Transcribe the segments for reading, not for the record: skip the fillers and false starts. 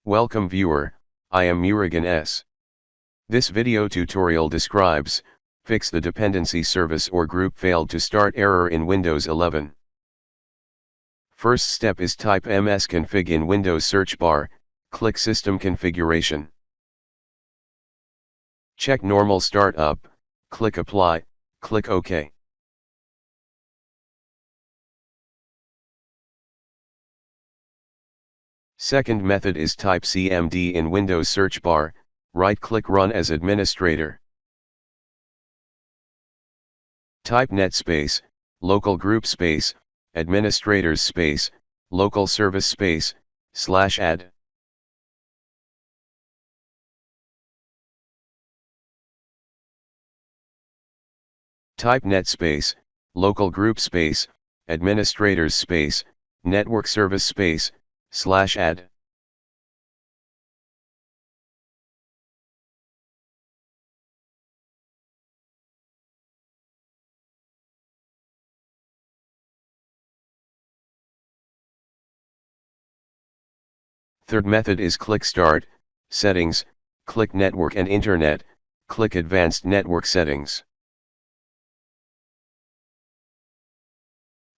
Welcome viewer, I am Murugan S. This video tutorial describes, fix the dependency service or group failed to start error in Windows 11. First step is type msconfig in Windows search bar, click System Configuration. Check Normal Startup, click Apply, click OK. Second method is type cmd in Windows search bar, right-click Run as administrator. Type net space, local group space, administrators space, local service space, /add. Type net space, local group space, administrators space, network service space, /add. Third method is click Start, Settings, click Network and Internet, click Advanced Network Settings.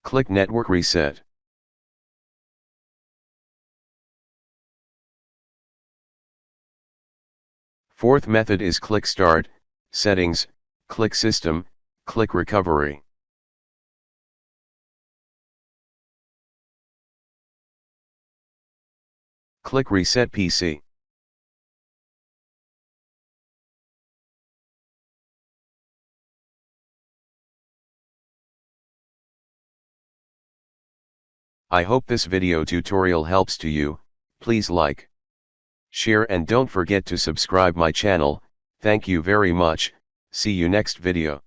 Click Network Reset. Fourth method is click Start, Settings, click System, click Recovery. Click Reset PC. I hope this video tutorial helps to you. Please like, share and don't forget to subscribe my channel. Thank you very much. See you next video.